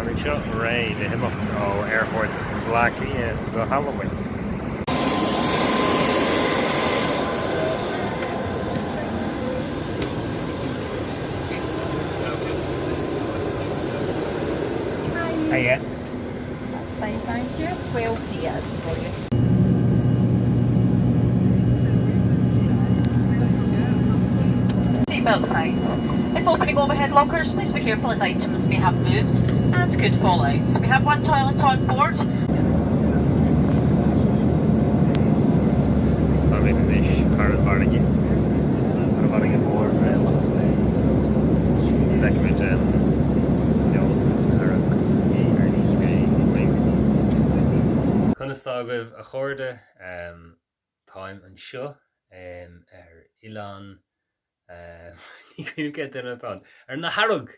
An seo ré le himimecht ó airport Blackie go Halloween. Hiya. That's fine, thank you. 12 days for you. Seatbelt signs. If opening overhead lockers, please be careful as items may have moved and could fall out. We have one toilet on board. Cunnastagh a chuirde time an seo Ilan ní cuinnú ce duine atá na Harrog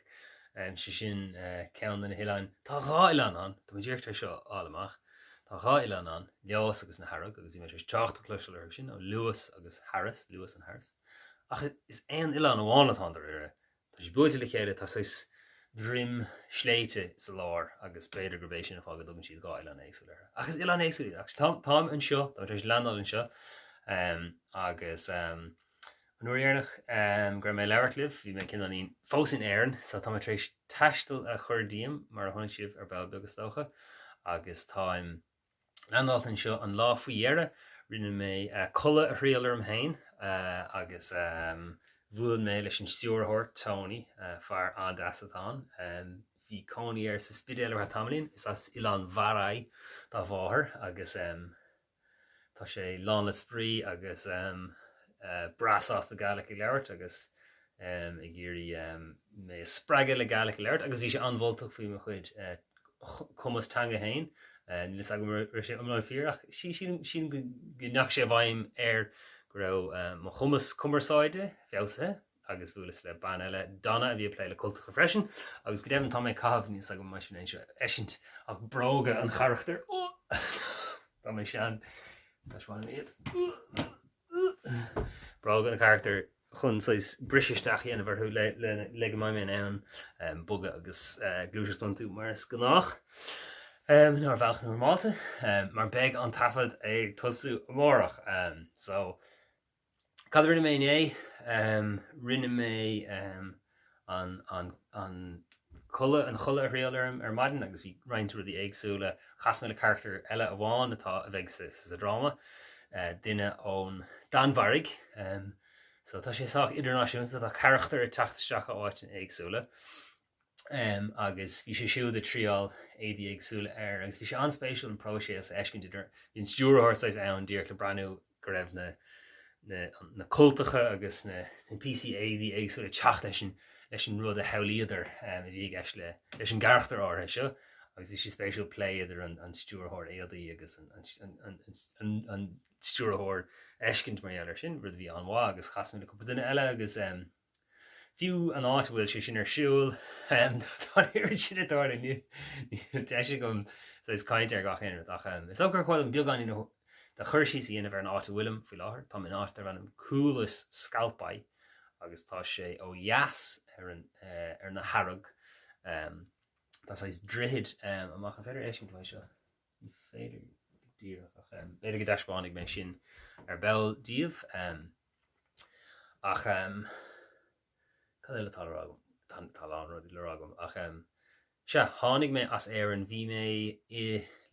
sin ceann na Ilan tá gá Ilan an tá dtíirtar seo álamach tá gá Ilan an Leódhas agus na Harrog agus bhí sé teachta cluisiil ar sin ó Lewis agus Harris Lewis and Harris ach is ein Ilan amháin atá ar tá sé buaite le chéile tá sais Bhrim sléite sa lár agus beidir gurbééis sin a fágad dogann siad gá Ilan éagsúil agus Ilan éagsúil tám an seo tá éis leanál an seo agus an nuairnach gur mé leirlih bhí mé cin aní fós in éireann sa tá éis teistal a chur díam mar a tháinig sibh ar bell agus tócha agus táim leanál an seo an lá faoihéire rinne mé colla a rialar am hain agus bhuail mé leis an stúrthóir Tony fear an dasatán hí cónaí ar sa spidéal ar tamlín is as Ilan Varai dá bháthir agus tá sé lán le sprí agus brasás na Gaelic i leirt agus i ggéirí mé spreige le Gaelic i leirt agus bhí sé anmhvoltach faoi mo chuid chumas tanga hain nílas agam ru sé amláin fíorach sin go nach sé bhaim ar go raibh mo chumas cumarsáide feabhsa agus bhualas le ban eile donna a bhí plé le cultúcha freisin agus go déann tá mé cabh níos agam mar sin seo eisint ach bróga an charachtar tá mé sean Táismáin iad bróga an charachtar chun sais brisisteach dhéanamh arthú le go maiid ann buga agus glúiseas don tú mar scanách nar bhealach normalta mar beag an tafad ag tosú amórach so cad rinne mé rinne mé an chulla a réalarm ar maidin agus bhí roiint rudí éagsúla chasma le charachtar eile a bháin atá a bheith sa drama duine ón danmharig so tá sé sách idirnáisiúnta tá charachtar a teachtasteach áit éagsúla agus bhí sé siúd a triail éadí éagsúla ar agus bhí sé anspéisiúil an próséas eiscin idir hín stúrthóirs ann dír le breanú go raibh na cultacha agus na PCAD éagsúla teach leis an rud a heilíidir a bhí gceist leis an garachtar áirthe seo agus bhí sé spéisiúil play idir an stúrthóir éadaí agus an stúrthóir eiscint mar eile sin rud bhí anmhá agus chasmú le cúpla duine eile agus fiú an áit bhfuil sé sin ar siúil táir sin atáir ní teise gom is caiinte ar gach éanair ach is ógur chuil an beagán de chuir sí íanamh ar an áit bhfuilm fi láthair tá an áit ar an cúlas scalpaid agus tá sé ó dheas ar na Harrog tá sais drihid amach an féidir éisiint lei seo féidir dír beidir go deisbánig mé sin ar bell díomh ach cad éile talán rudí le agam ach se tháinig mé as éireann bhí mé I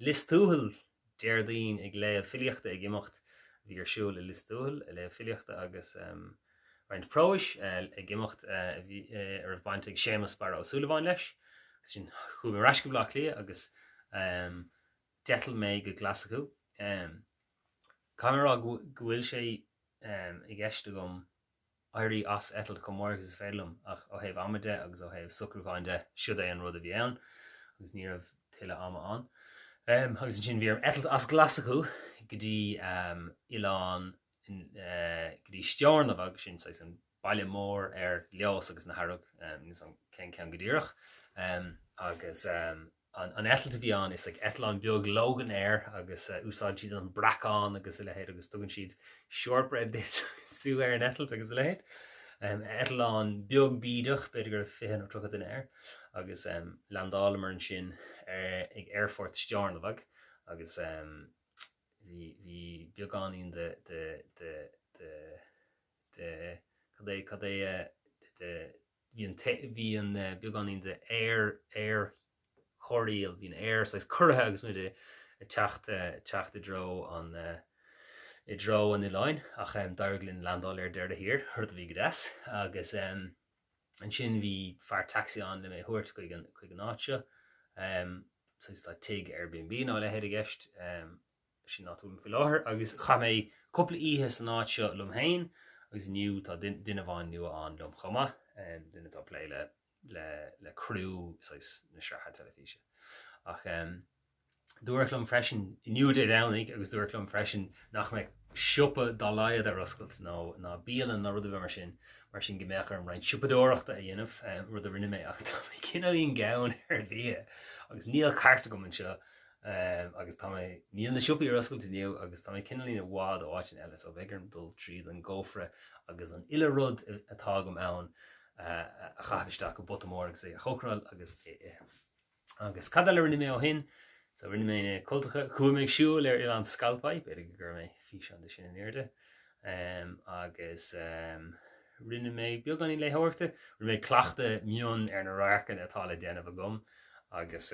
listúthal déirdaoin ag le filiachta ag imeacht bhí ar siúil I listúthal I le filiachta agus roiint próis ag imeacht ar bhaint ag Séamus bar ó Súlaháin leis sin chuú mar reisce blach lia agus detal mé go glasacú Camera gohfuil sé I gceiste gom airí as etal go mórgus is félumm ach ó héh amide agus ó héh sucrúháinde siúd é an rud a bhí ann agus ní raibh tuile ama an agus an sin bhí etal as glasacú go dtí Ilan go dtí stearnamh agus sin sais an baile mór ar Leos agus na Harrog níos an cean go dtíreach agus an etal a bhí an is etal an beag LoganAir agus úsáid siad an bracán agus le héad agus tugann siad shortbread dit sú ar an etal agus le héad etal an beag bídach beidir gur fihan ó trogad in air agus landálamar an sin ag airfort stearnavag agus hí beagán hí an beagán de air choiríal hín air sais curtha agus mu teachta dro an I dro an I lein ach dairglinn LoganAir deirde hir hurd bhí gras agus an sin bhí fear taxi an le mé thuirt chuig an áitse sais tá tig Airbnb ná le héad a gceist sin náúm fi láthair agus cha mé coppla ihe san áitse lom hain agus nniu tá duine bháin nua an lom chuma duine tá lé le cruú sais na seacha telefíe ach dúirlumm freisin nniu é danig agus dúirlumm freisin nach me siúpa dá laiad a ruscailt ná bíalan na rud a bheit mar sin gimbeachar an rein siúpadóireachta a dhéanamh rud a rinne mé ach tá cinelíon gabhain ar bhí agus níl carta gom an seo agus tá níl na siúpaí ruscailt inniu agus tá cinelín a bhád áitin eile ó bheith an dul tríd an ggófra agus an ile rud atá gom ann a chafisteach go botamór agus é a chocráil agus cadal rinne mé ó hin so rinne mé cultacha chuaigh siúil ar an scalpaid beidir gur mé fi an de sin in éirde agus rinne mé beagán í léthireachta rinne mé clachta mion ar na rácan atá le déanamh gom agus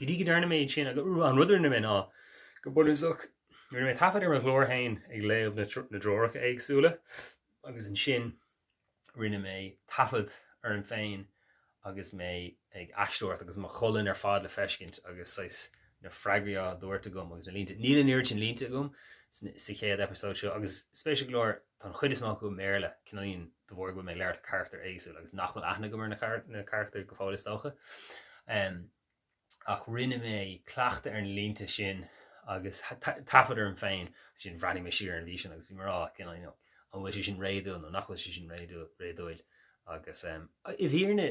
Dí go dearna méid sin agus an ruidirna mé ná go buach rinne mé tafad ar an glórthain ag léomh na droracha agsúla agus an sin rinne mé tafad ar an féin agus mé ag eistúirt agus má cholann ar fád le feiscint agus na freigraí dúirta gom agus níl an sin línta gom sa chéad episód seo agus spéisiú glór tá chuid is má go méle cinnaíon do bhór go mé leir cartar éagsú agus nachfuil aithna go mar na cartar go fáil istócha ach rinne mé cleachta ar an línta sin agus tafad ar an féin sin bhreaní mé siar an bhí sin agus bhí marrá cinnaíon an bhfuil sin réadú nó nachfuil sin réadúil agus I bhíorne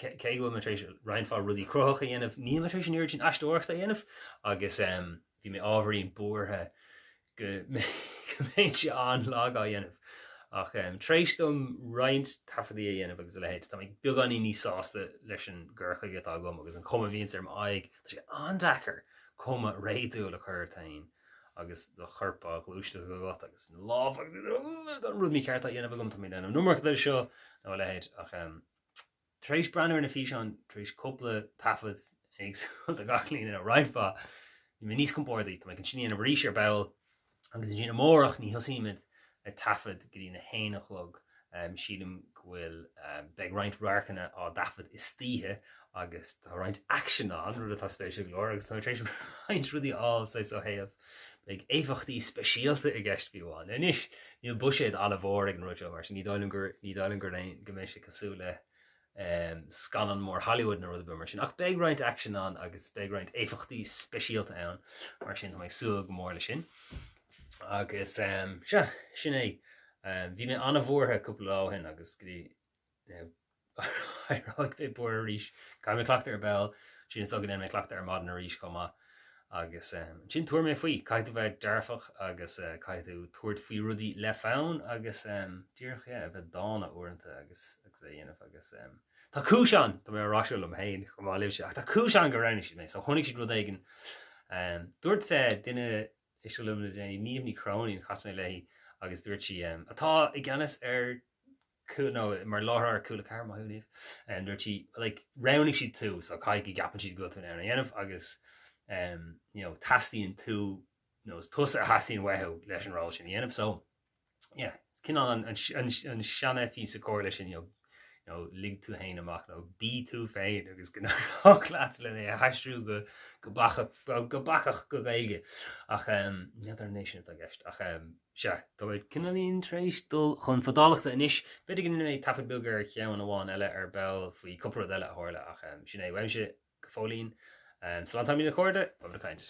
cé go matrééis reinfá rudí crocha dhéanamh ní matrééis sin sin eistúirta dhéanamh agus bhí mé ábharíon buairthe go méid se an lágá dhéanamh ach trééis dom roiint tafadaí a dhéanamh agus lehéid tá ag beagání níos sásta leis an ggurcha atá gom agus an cuma bhíon ar aig tá sé andachar cuma réadú le chuirtain agus do churpa glúiste go gat agus láh an rud mí ceart a dhéanamh gom tá mí denm numarcha le seo nó lehéid ach trééis brenn na fi an trééis coppla tafad agsúil a gachlín a reinfa mé níos compórdaí tá an sin an ríéis ar bail agus sin mórach ní hosíimiid a tafad go dtí na héanachlog sílim gohfuil beag roiint rácanna á dafad is títhe agus tá roiint actionán rud atá spéisiú glór agus tá trééis roiint rudí áil sa héamh beag éifeachtaí speisialta i gceist bhíháin inis níl buséad a bhór ag an ruúteó mar sin ní dálann gur go mé sé cosú le scanan mór Hollywood na rud mar sin ach beag roiint actionán agus beag roiint éifeachtaí speisialta ann mar sin tá suúil go mór le sin agus sin é bhí mé anna bhórtha cúpla láhin agus ráid fé buir a ríis cai mé clachtar ar bell sin is dogan mé clachtar ar madan a ríis comá agus sin tuair mé faoi caiitú bheith dearfach agus caiitú tuairt faoi rudí le fánn agus tíorcha a bheith dána uanta agus é dhéanamh agus tá cúiseán tá mé ráisiúil am hain go má libh se ach tá cúiseán go ranne si mé so tháinig si rud éigen dúirt duine is se lumna déanaí níomh ní crónín chas mé lei agus dúirt si atá i gceannas ar mar láthar coolla car má thuúníomh dúirt si rounnig si tú so caiici gapan siad go tú ar dhéanamh agus tastíonn tú tusa a hasíonn wethe leis an ráil sin dhéanamh so cin an seanna fi sa cóir lei sin lig tú hain amach bí tú féin agus gnálaat le é heisrú go bachach go bhéige ach neidir nation a gist ach tá bhid cinnaíon trééis dul chun fadálachta inis beidir gin mé tafad bugur cheann amháin eile ar bell faoi cupra eile a hála ach sin é bhaimse go fólín Slán tá mí na chuirde, bh a caiint.